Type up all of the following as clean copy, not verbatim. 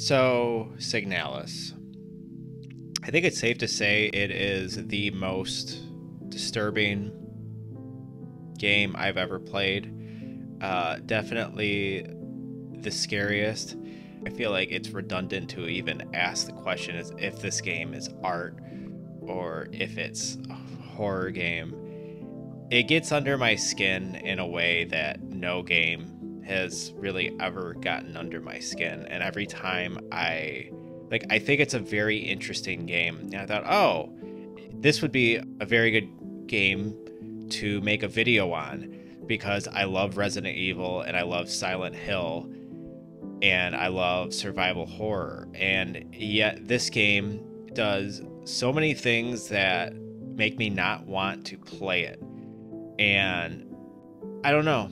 So, Signalis. I think it's safe to say it is the most disturbing game I've ever played. Definitely the scariest. I feel like it's redundant to even ask the question as if this game is art or if it's a horror game. It gets under my skin in a way that no game has really ever gotten under my skin, and every time I think it's a very interesting game, and I thought, oh, this would be a very good game to make a video on, because I love Resident Evil and I love Silent Hill and I love survival horror, and yet this game does so many things that make me not want to play it. And I don't know.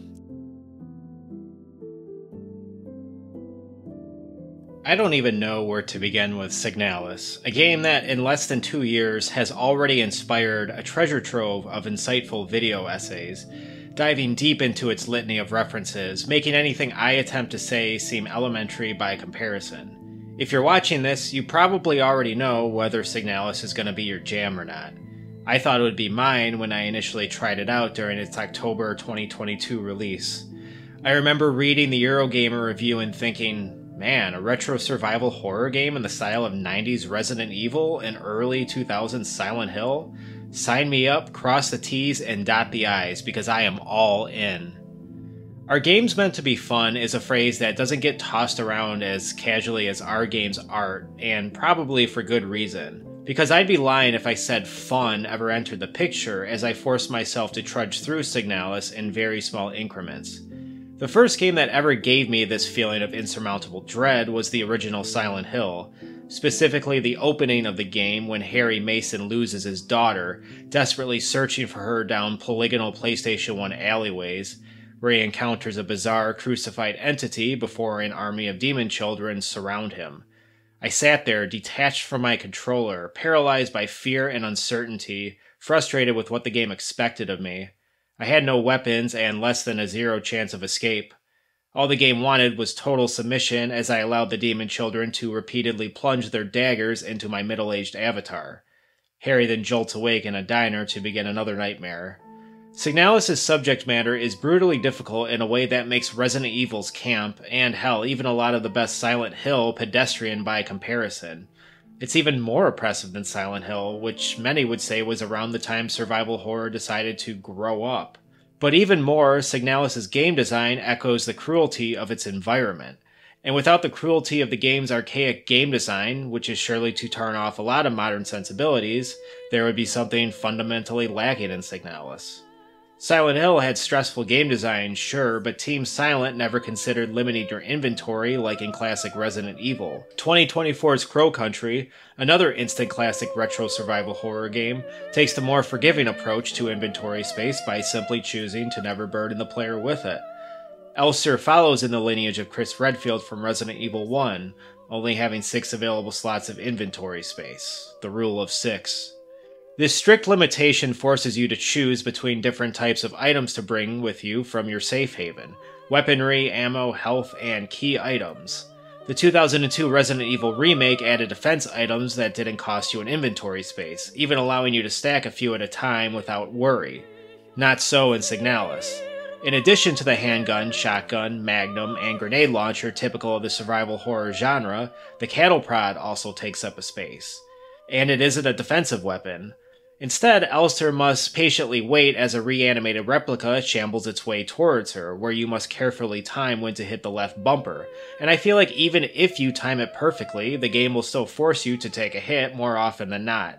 I don't even know where to begin with Signalis, a game that in less than 2 years has already inspired a treasure trove of insightful video essays, diving deep into its litany of references, making anything I attempt to say seem elementary by comparison. If you're watching this, you probably already know whether Signalis is going to be your jam or not. I thought it would be mine when I initially tried it out during its October 2022 release. I remember reading the Eurogamer review and thinking, man, a retro survival horror game in the style of 90s Resident Evil and early 2000s Silent Hill? Sign me up, cross the T's, and dot the I's, because I am all in. Our game's meant to be fun is a phrase that doesn't get tossed around as casually as our game's art, and probably for good reason. Because I'd be lying if I said fun ever entered the picture as I forced myself to trudge through Signalis in very small increments. The first game that ever gave me this feeling of insurmountable dread was the original Silent Hill, specifically the opening of the game when Harry Mason loses his daughter, desperately searching for her down polygonal PlayStation 1 alleyways, where he encounters a bizarre crucified entity before an army of demon children surround him. I sat there, detached from my controller, paralyzed by fear and uncertainty, frustrated with what the game expected of me. I had no weapons and less than a 0 chance of escape. All the game wanted was total submission as I allowed the demon children to repeatedly plunge their daggers into my middle-aged avatar. Harry then jolts awake in a diner to begin another nightmare. Signalis' subject matter is brutally difficult in a way that makes Resident Evil's camp, and hell, even a lot of the best Silent Hill pedestrian by comparison. It's even more oppressive than Silent Hill, which many would say was around the time survival horror decided to grow up. But even more, Signalis' game design echoes the cruelty of its environment. And without the cruelty of the game's archaic game design, which is surely to turn off a lot of modern sensibilities, there would be something fundamentally lacking in Signalis. Silent Hill had stressful game design, sure, but Team Silent never considered limiting your inventory like in classic Resident Evil. 2024's Crow Country, another instant classic retro survival horror game, takes the more forgiving approach to inventory space by simply choosing to never burden the player with it. Elster follows in the lineage of Chris Redfield from Resident Evil 1, only having 6 available slots of inventory space, the rule of 6. This strict limitation forces you to choose between different types of items to bring with you from your safe haven: weaponry, ammo, health, and key items. The 2002 Resident Evil remake added defense items that didn't cost you an inventory space, even allowing you to stack a few at a time without worry. Not so in Signalis. In addition to the handgun, shotgun, magnum, and grenade launcher typical of the survival horror genre, the cattle prod also takes up a space. And it isn't a defensive weapon. Instead, Elster must patiently wait as a reanimated replica shambles its way towards her, where you must carefully time when to hit the left bumper, and I feel like even if you time it perfectly, the game will still force you to take a hit more often than not.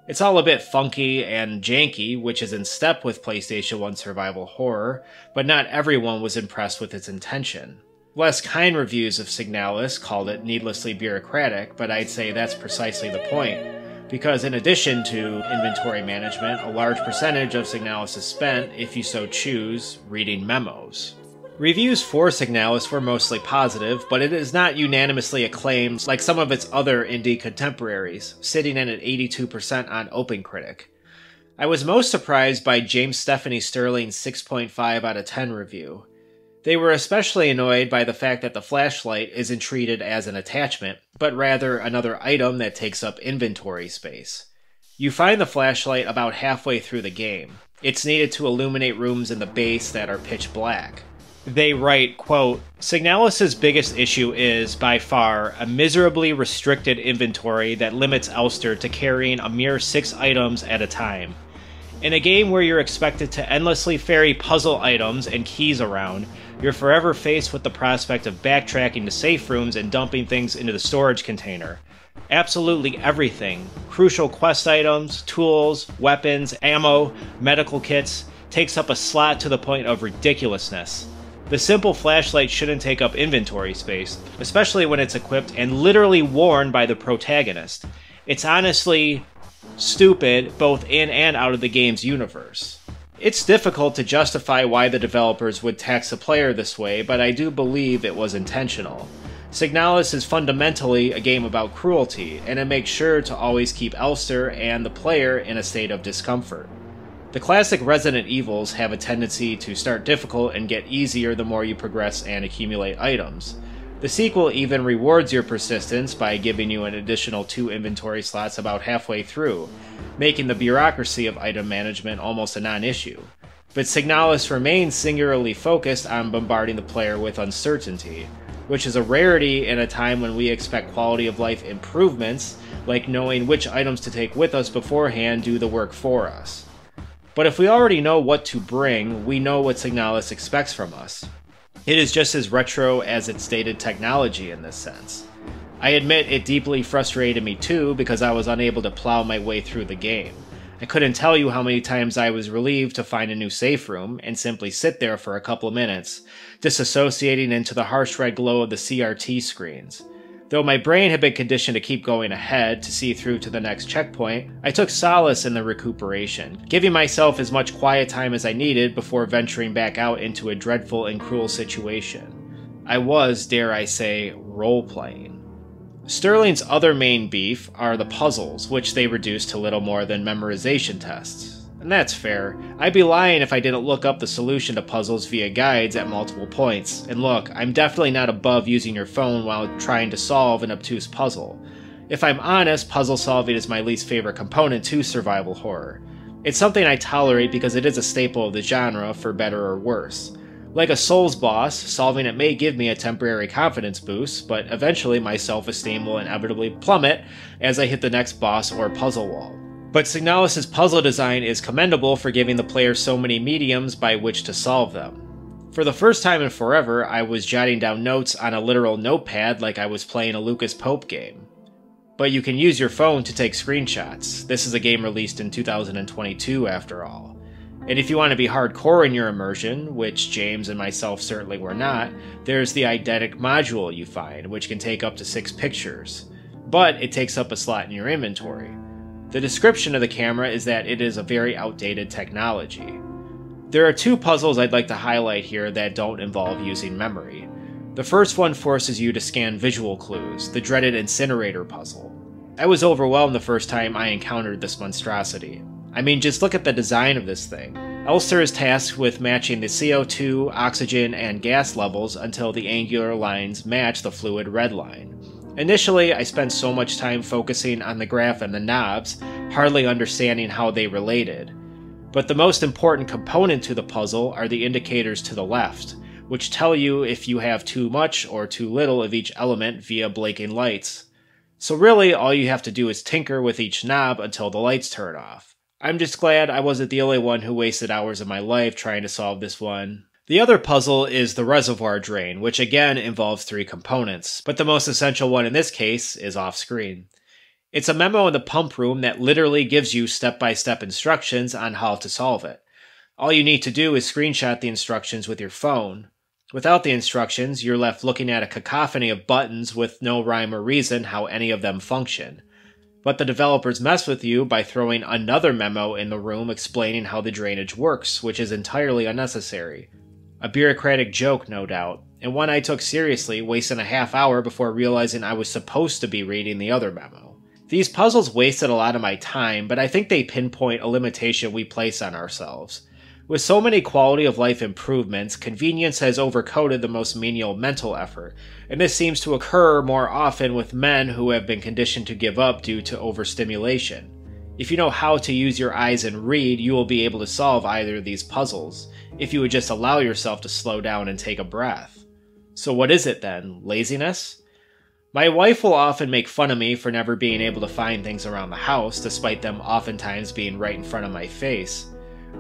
It's all a bit funky and janky, which is in step with PlayStation 1 survival horror, but not everyone was impressed with its intention. Less kind reviews of Signalis called it needlessly bureaucratic, but I'd say that's precisely the point. Because in addition to inventory management, a large percentage of Signalis is spent, if you so choose, reading memos. Reviews for Signalis were mostly positive, but it is not unanimously acclaimed like some of its other indie contemporaries, sitting in at 82% on OpenCritic. I was most surprised by James Stephanie Sterling's 6.5 out of 10 review. They were especially annoyed by the fact that the flashlight isn't treated as an attachment, but rather another item that takes up inventory space. You find the flashlight about halfway through the game. It's needed to illuminate rooms in the base that are pitch black. They write, quote, "Signalis' biggest issue is, by far, a miserably restricted inventory that limits Elster to carrying a mere 6 items at a time. In a game where you're expected to endlessly ferry puzzle items and keys around, you're forever faced with the prospect of backtracking to safe rooms and dumping things into the storage container. Absolutely everything, crucial quest items, tools, weapons, ammo, medical kits, takes up a slot to the point of ridiculousness. The simple flashlight shouldn't take up inventory space, especially when it's equipped and literally worn by the protagonist. It's honestly stupid both in and out of the game's universe." It's difficult to justify why the developers would tax a player this way, but I do believe it was intentional. Signalis is fundamentally a game about cruelty, and it makes sure to always keep Elster and the player in a state of discomfort. The classic Resident Evils have a tendency to start difficult and get easier the more you progress and accumulate items. The sequel even rewards your persistence by giving you an additional 2 inventory slots about halfway through, making the bureaucracy of item management almost a non-issue. But Signalis remains singularly focused on bombarding the player with uncertainty, which is a rarity in a time when we expect quality of life improvements, like knowing which items to take with us beforehand do the work for us. But if we already know what to bring, we know what Signalis expects from us. It is just as retro as its dated technology in this sense. I admit it deeply frustrated me too because I was unable to plow my way through the game. I couldn't tell you how many times I was relieved to find a new safe room and simply sit there for a couple of minutes, disassociating into the harsh red glow of the CRT screens. Though my brain had been conditioned to keep going ahead to see through to the next checkpoint, I took solace in the recuperation, giving myself as much quiet time as I needed before venturing back out into a dreadful and cruel situation. I was, dare I say, role-playing. Sterling's other main beef are the puzzles, which they reduced to little more than memorization tests. And that's fair. I'd be lying if I didn't look up the solution to puzzles via guides at multiple points. And look, I'm definitely not above using your phone while trying to solve an obtuse puzzle. If I'm honest, puzzle solving is my least favorite component to survival horror. It's something I tolerate because it is a staple of the genre, for better or worse. Like a Souls boss, solving it may give me a temporary confidence boost, but eventually my self-esteem will inevitably plummet as I hit the next boss or puzzle wall. But Signalis' puzzle design is commendable for giving the player so many mediums by which to solve them. For the first time in forever, I was jotting down notes on a literal notepad like I was playing a Lucas Pope game. But you can use your phone to take screenshots. This is a game released in 2022 after all. And if you want to be hardcore in your immersion, which James and myself certainly were not, there's the eidetic module you find, which can take up to 6 pictures. But it takes up a slot in your inventory. The description of the camera is that it is a very outdated technology. There are 2 puzzles I'd like to highlight here that don't involve using memory. The first one forces you to scan visual clues, the dreaded incinerator puzzle. I was overwhelmed the first time I encountered this monstrosity. I mean, just look at the design of this thing. Elster is tasked with matching the CO2, oxygen, and gas levels until the angular lines match the fluid red line. Initially, I spent so much time focusing on the graph and the knobs, hardly understanding how they related. But the most important component to the puzzle are the indicators to the left, which tell you if you have too much or too little of each element via blinking lights. So really, all you have to do is tinker with each knob until the lights turn off. I'm just glad I wasn't the only one who wasted hours of my life trying to solve this one. The other puzzle is the reservoir drain, which again involves 3 components, but the most essential one in this case is off-screen. It's a memo in the pump room that literally gives you step-by-step instructions on how to solve it. All you need to do is screenshot the instructions with your phone. Without the instructions, you're left looking at a cacophony of buttons with no rhyme or reason how any of them function. But the developers mess with you by throwing another memo in the room explaining how the drainage works, which is entirely unnecessary. A bureaucratic joke, no doubt, and one I took seriously, wasting a half hour before realizing I was supposed to be reading the other memo. These puzzles wasted a lot of my time, but I think they pinpoint a limitation we place on ourselves. With so many quality of life improvements, convenience has overcoated the most menial mental effort, and this seems to occur more often with men who have been conditioned to give up due to overstimulation. If you know how to use your eyes and read, you will be able to solve either of these puzzles, if you would just allow yourself to slow down and take a breath. So what is it then? Laziness? My wife will often make fun of me for never being able to find things around the house, despite them oftentimes being right in front of my face.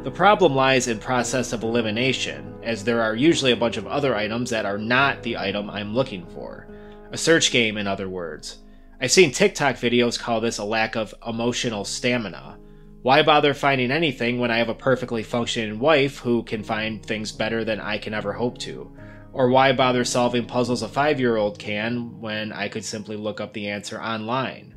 The problem lies in process of elimination, as there are usually a bunch of other items that are not the item I'm looking for. A search game, in other words. I've seen TikTok videos call this a lack of emotional stamina. Why bother finding anything when I have a perfectly functioning wife who can find things better than I can ever hope to? Or why bother solving puzzles a 5-year-old can when I could simply look up the answer online?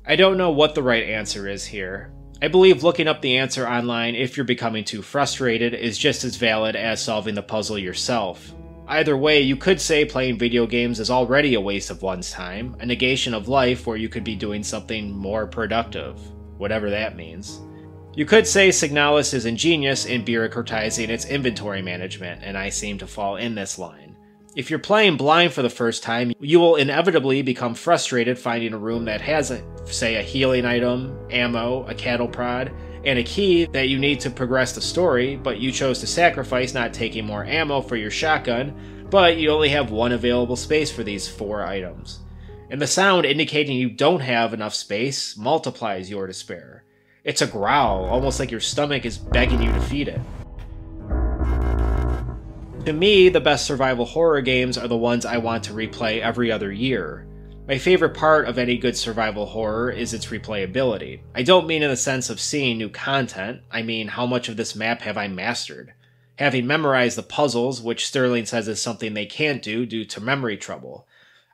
I don't know what the right answer is here. I believe looking up the answer online if you're becoming too frustrated is just as valid as solving the puzzle yourself. Either way, you could say playing video games is already a waste of one's time, a negation of life where you could be doing something more productive, whatever that means. You could say Signalis is ingenious in bureaucratizing its inventory management, and I seem to fall in this line. If you're playing blind for the first time, you will inevitably become frustrated finding a room that has, say, a healing item, ammo, a cattle prod, and a key that you need to progress the story, but you chose to sacrifice not taking more ammo for your shotgun, but you only have one available space for these 4 items. And the sound indicating you don't have enough space multiplies your despair. It's a growl, almost like your stomach is begging you to feed it. To me, the best survival horror games are the ones I want to replay every other year. My favorite part of any good survival horror is its replayability. I don't mean in the sense of seeing new content, I mean how much of this map have I mastered. Having memorized the puzzles, which Sterling says is something they can't do due to memory trouble.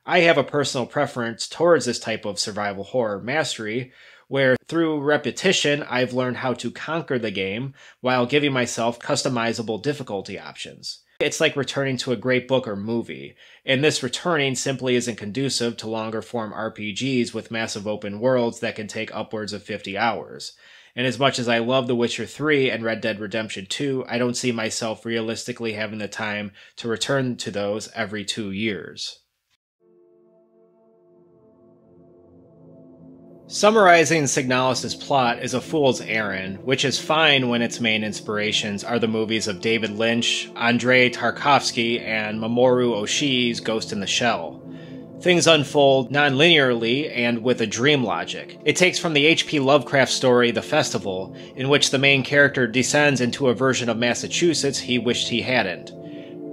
I have a personal preference towards this type of survival horror mastery, where through repetition I've learned how to conquer the game while giving myself customizable difficulty options. It's like returning to a great book or movie, and this returning simply isn't conducive to longer form RPGs with massive open worlds that can take upwards of 50 hours. And as much as I love The Witcher 3 and Red Dead Redemption 2, I don't see myself realistically having the time to return to those every 2 years. Summarizing Signalis' plot is a fool's errand, which is fine when its main inspirations are the movies of David Lynch, Andrei Tarkovsky, and Mamoru Oshii's Ghost in the Shell. Things unfold non-linearly and with a dream logic. It takes from the H.P. Lovecraft story The Festival, in which the main character descends into a version of Massachusetts he wished he hadn't.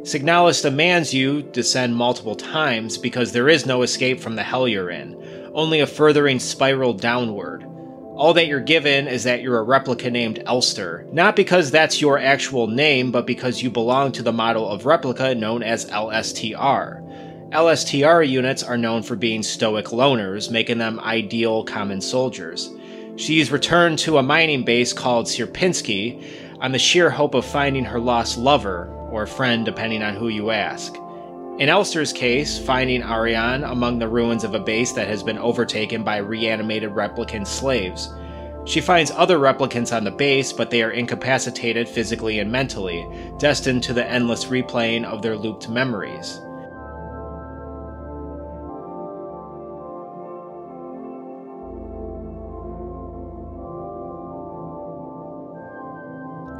Signalis demands you descend multiple times because there is no escape from the hell you're in, only a furthering spiral downward. All that you're given is that you're a replica named Elster, not because that's your actual name, but because you belong to the model of replica known as LSTR. LSTR units are known for being stoic loners, making them ideal common soldiers. She's returned to a mining base called Sierpinski on the sheer hope of finding her lost lover, or friend depending on who you ask. In Elster's case, finding Ariane among the ruins of a base that has been overtaken by reanimated replicant slaves. She finds other replicants on the base, but they are incapacitated physically and mentally, destined to the endless replaying of their looped memories.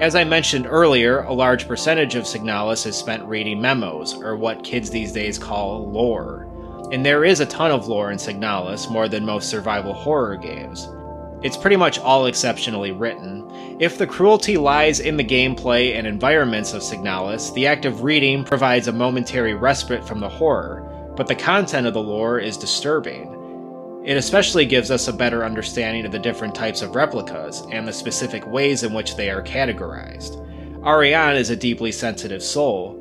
As I mentioned earlier, a large percentage of Signalis is spent reading memos, or what kids these days call lore. And there is a ton of lore in Signalis, more than most survival horror games. It's pretty much all exceptionally written. If the cruelty lies in the gameplay and environments of Signalis, the act of reading provides a momentary respite from the horror, but the content of the lore is disturbing. It especially gives us a better understanding of the different types of replicas, and the specific ways in which they are categorized. Ariane is a deeply sensitive soul.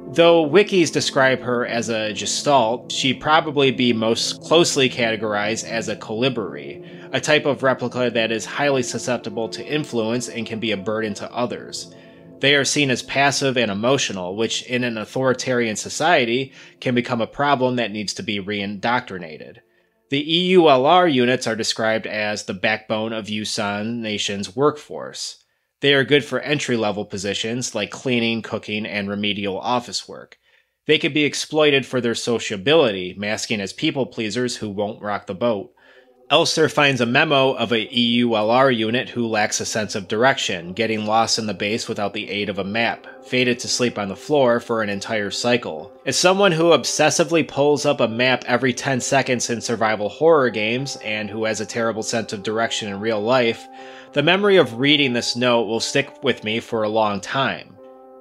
Though wikis describe her as a gestalt, she'd probably be most closely categorized as a colibri, a type of replica that is highly susceptible to influence and can be a burden to others. They are seen as passive and emotional, which in an authoritarian society can become a problem that needs to be reindoctrinated. The EULR units are described as the backbone of Yusan Nation's workforce. They are good for entry-level positions like cleaning, cooking, and remedial office work. They could be exploited for their sociability, masking as people-pleasers who won't rock the boat. Elster finds a memo of a EULR unit who lacks a sense of direction, getting lost in the base without the aid of a map, fated to sleep on the floor for an entire cycle. As someone who obsessively pulls up a map every 10 seconds in survival horror games, and who has a terrible sense of direction in real life, the memory of reading this note will stick with me for a long time.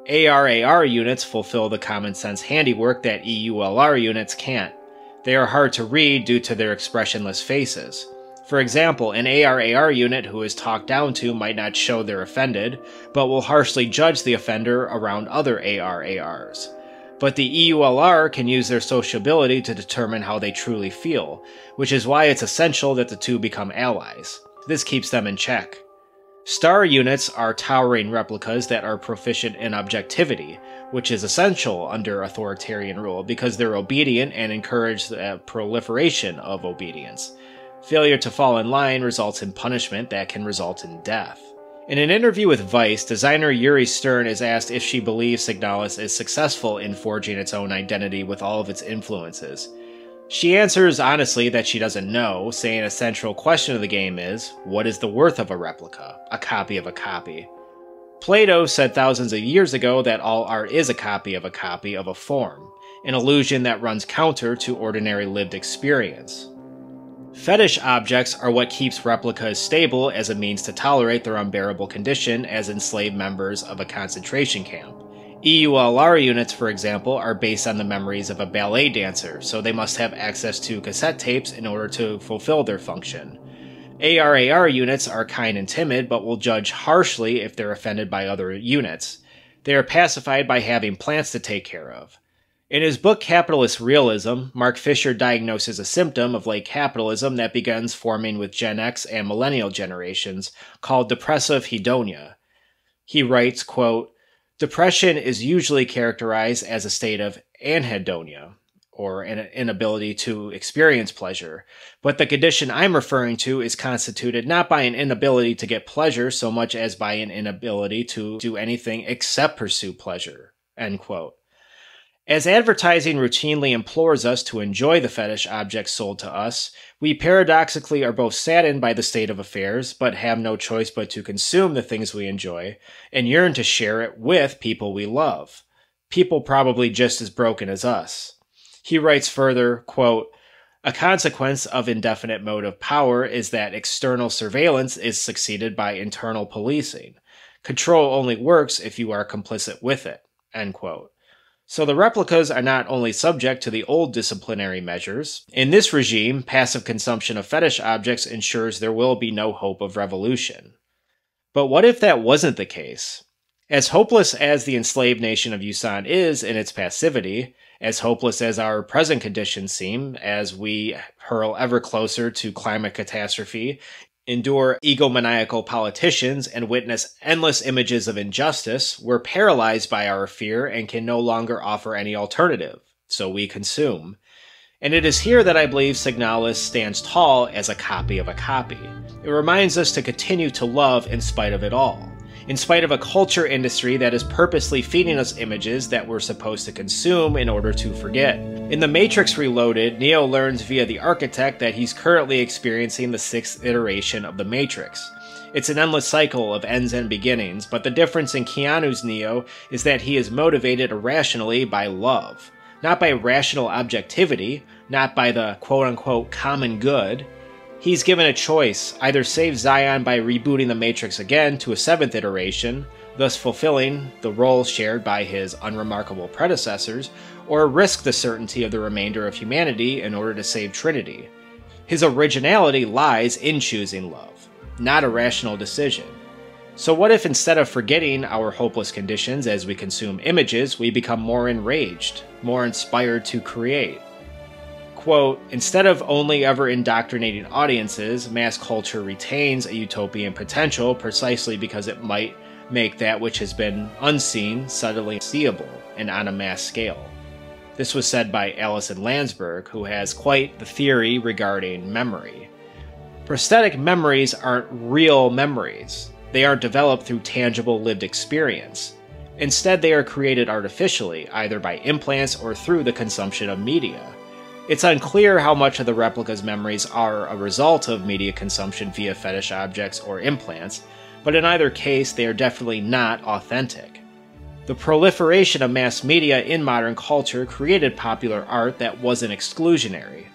ARAR units fulfill the common sense handiwork that EULR units can't. They are hard to read due to their expressionless faces. For example, an ARAR unit who is talked down to might not show they're offended, but will harshly judge the offender around other ARARs. But the EULR can use their sociability to determine how they truly feel, which is why it's essential that the two become allies. This keeps them in check. Star units are towering replicas that are proficient in objectivity, which is essential under authoritarian rule because they're obedient and encourage the proliferation of obedience. Failure to fall in line results in punishment that can result in death. In an interview with Vice, designer Yuri Stern is asked if she believes Signalis is successful in forging its own identity with all of its influences. She answers honestly that she doesn't know, saying a central question of the game is, what is the worth of a replica, a copy of a copy? Plato said thousands of years ago that all art is a copy of a form, an illusion that runs counter to ordinary lived experience. Fetish objects are what keeps replicas stable as a means to tolerate their unbearable condition as enslaved members of a concentration camp. EULR units, for example, are based on the memories of a ballet dancer, so they must have access to cassette tapes in order to fulfill their function. ARAR units are kind and timid, but will judge harshly if they're offended by other units. They are pacified by having plants to take care of. In his book Capitalist Realism, Mark Fisher diagnoses a symptom of late capitalism that begins forming with Gen X and millennial generations, called depressive hedonia. He writes, quote, "Depression is usually characterized as a state of anhedonia, or an inability to experience pleasure, but the condition I'm referring to is constituted not by an inability to get pleasure so much as by an inability to do anything except pursue pleasure." End quote. As advertising routinely implores us to enjoy the fetish objects sold to us, we paradoxically are both saddened by the state of affairs, but have no choice but to consume the things we enjoy, and yearn to share it with people we love. People probably just as broken as us. He writes further, quote, "A consequence of indefinite motive power is that external surveillance is succeeded by internal policing. Control only works if you are complicit with it." End quote. So the replicas are not only subject to the old disciplinary measures. In this regime, passive consumption of fetish objects ensures there will be no hope of revolution. But what if that wasn't the case? As hopeless as the enslaved nation of Yusan is in its passivity, as hopeless as our present conditions seem as we hurl ever closer to climate catastrophe, endure egomaniacal politicians, and witness endless images of injustice, we're paralyzed by our fear and can no longer offer any alternative, so we consume. And it is here that I believe Signalis stands tall as a copy of a copy. It reminds us to continue to love in spite of it all, in spite of a culture industry that is purposely feeding us images that we're supposed to consume in order to forget. In The Matrix Reloaded, Neo learns via the architect that he's currently experiencing the 6th iteration of the Matrix. It's an endless cycle of ends and beginnings, but the difference in Keanu's Neo is that he is motivated irrationally by love. Not by rational objectivity, not by the quote-unquote common good. He's given a choice, either save Zion by rebooting the Matrix again to a 7th iteration, thus fulfilling the role shared by his unremarkable predecessors, or risk the certainty of the remainder of humanity in order to save Trinity. His originality lies in choosing love, not a rational decision. So what if instead of forgetting our hopeless conditions as we consume images, we become more enraged, more inspired to create? Quote, "Instead of only ever indoctrinating audiences, mass culture retains a utopian potential precisely because it might make that which has been unseen suddenly seeable and on a mass scale." This was said by Allison Landsberg, who has quite the theory regarding memory. Prosthetic memories aren't real memories. They aren't developed through tangible lived experience. Instead, they are created artificially, either by implants or through the consumption of media. It's unclear how much of the replica's memories are a result of media consumption via fetish objects or implants, but in either case, they are definitely not authentic. The proliferation of mass media in modern culture created popular art that wasn't exclusionary.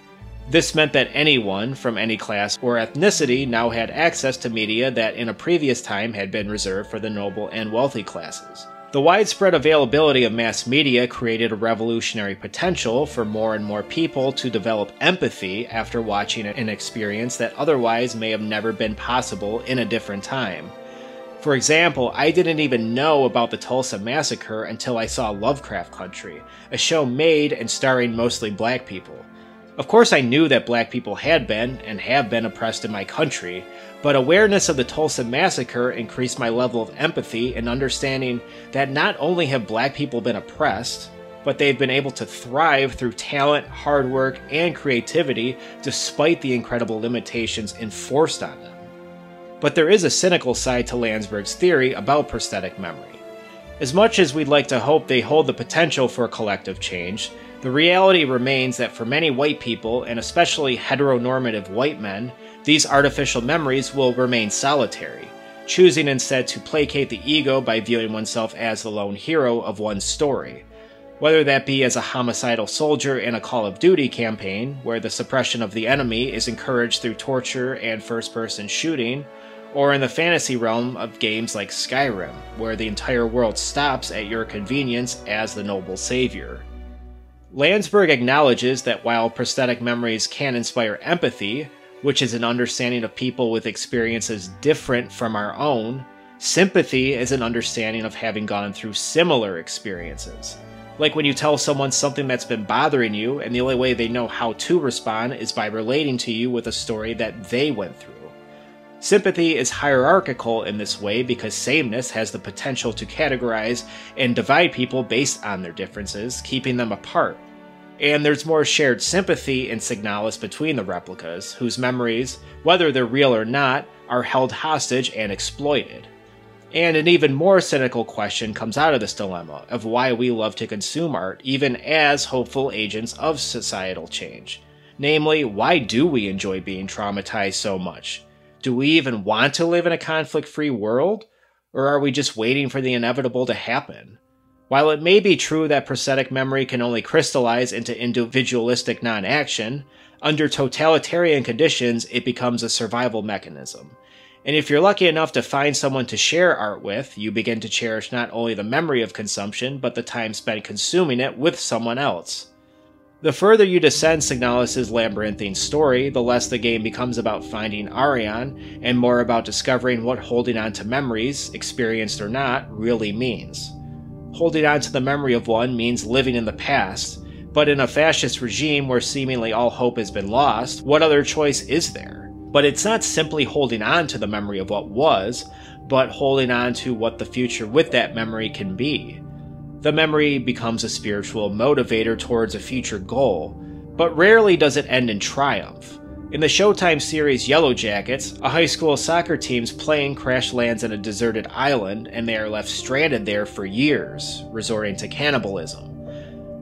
This meant that anyone from any class or ethnicity now had access to media that in a previous time had been reserved for the noble and wealthy classes. The widespread availability of mass media created a revolutionary potential for more and more people to develop empathy after watching an experience that otherwise may have never been possible in a different time. For example, I didn't even know about the Tulsa Massacre until I saw Lovecraft Country, a show made and starring mostly black people. Of course I knew that black people had been, and have been, oppressed in my country, but awareness of the Tulsa Massacre increased my level of empathy and understanding that not only have black people been oppressed, but they've been able to thrive through talent, hard work, and creativity despite the incredible limitations enforced on them. But there is a cynical side to Landsberg's theory about prosthetic memory. As much as we'd like to hope they hold the potential for collective change, the reality remains that for many white people, and especially heteronormative white men, these artificial memories will remain solitary, choosing instead to placate the ego by viewing oneself as the lone hero of one's story. Whether that be as a homicidal soldier in a Call of Duty campaign, where the suppression of the enemy is encouraged through torture and first-person shooting, or in the fantasy realm of games like Skyrim, where the entire world stops at your convenience as the noble savior. Landsberg acknowledges that while prosthetic memories can inspire empathy, which is an understanding of people with experiences different from our own, sympathy is an understanding of having gone through similar experiences. Like when you tell someone something that's been bothering you, and the only way they know how to respond is by relating to you with a story that they went through. Sympathy is hierarchical in this way because sameness has the potential to categorize and divide people based on their differences, keeping them apart. And there's more shared sympathy in Signalis between the replicas, whose memories, whether they're real or not, are held hostage and exploited. And an even more cynical question comes out of this dilemma of why we love to consume art, even as hopeful agents of societal change. Namely, why do we enjoy being traumatized so much? Do we even want to live in a conflict-free world? Or are we just waiting for the inevitable to happen? While it may be true that prosthetic memory can only crystallize into individualistic non-action, under totalitarian conditions it becomes a survival mechanism. And if you're lucky enough to find someone to share art with, you begin to cherish not only the memory of consumption, but the time spent consuming it with someone else. The further you descend Signalis' labyrinthine story, the less the game becomes about finding Arion, and more about discovering what holding on to memories, experienced or not, really means. Holding on to the memory of one means living in the past, but in a fascist regime where seemingly all hope has been lost, what other choice is there? But it's not simply holding on to the memory of what was, but holding on to what the future with that memory can be. The memory becomes a spiritual motivator towards a future goal, but rarely does it end in triumph. In the Showtime series Yellow Jackets, a high school soccer team's plane crash lands on a deserted island and they are left stranded there for years, resorting to cannibalism.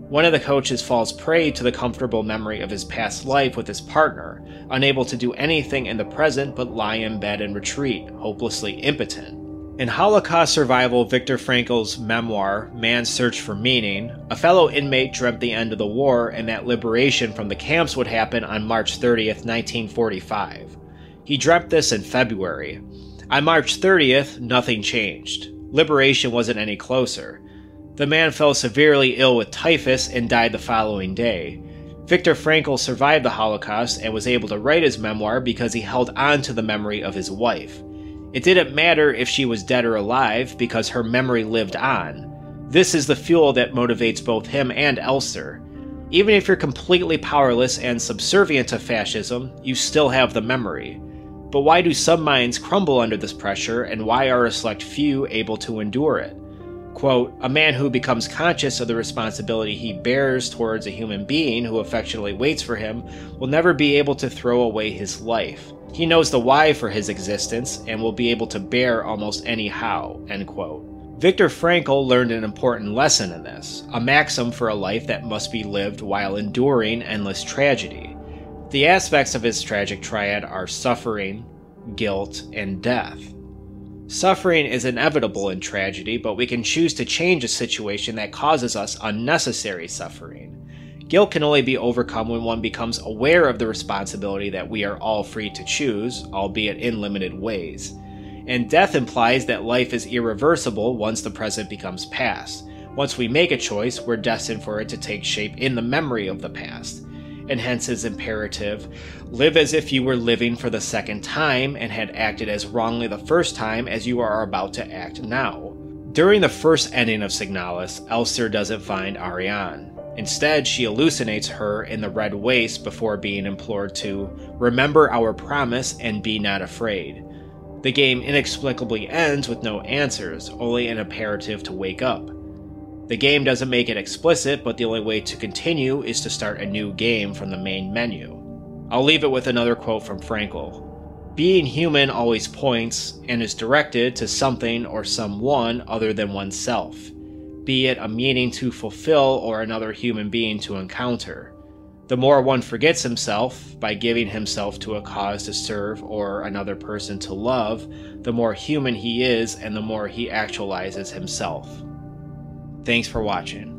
One of the coaches falls prey to the comfortable memory of his past life with his partner, unable to do anything in the present but lie in bed and retreat, hopelessly impotent. In Holocaust survival Viktor Frankl's memoir, Man's Search for Meaning, a fellow inmate dreamt the end of the war and that liberation from the camps would happen on March 30th, 1945. He dreamt this in February. On March 30th, nothing changed. Liberation wasn't any closer. The man fell severely ill with typhus and died the following day. Viktor Frankl survived the Holocaust and was able to write his memoir because he held on to the memory of his wife. It didn't matter if she was dead or alive because her memory lived on. This is the fuel that motivates both him and Elster. Even if you're completely powerless and subservient to fascism, you still have the memory. But why do some minds crumble under this pressure, and why are a select few able to endure it? Quote, a man who becomes conscious of the responsibility he bears towards a human being who affectionately waits for him will never be able to throw away his life. He knows the why for his existence and will be able to bear almost any how, end quote. Viktor Frankl learned an important lesson in this, a maxim for a life that must be lived while enduring endless tragedy. The aspects of his tragic triad are suffering, guilt, and death. Suffering is inevitable in tragedy, but we can choose to change a situation that causes us unnecessary suffering. Guilt can only be overcome when one becomes aware of the responsibility that we are all free to choose, albeit in limited ways. And death implies that life is irreversible once the present becomes past. Once we make a choice, we're destined for it to take shape in the memory of the past. And hence his imperative, live as if you were living for the second time and had acted as wrongly the first time as you are about to act now. During the first ending of Signalis, Elster doesn't find Ariane. Instead, she hallucinates her in the red waste before being implored to remember our promise and be not afraid. The game inexplicably ends with no answers, only an imperative to wake up. The game doesn't make it explicit, but the only way to continue is to start a new game from the main menu. I'll leave it with another quote from Frankl. Being human always points and is directed to something or someone other than oneself, be it a meaning to fulfill or another human being to encounter. The more one forgets himself by giving himself to a cause to serve or another person to love, the more human he is and the more he actualizes himself. Thanks for watching.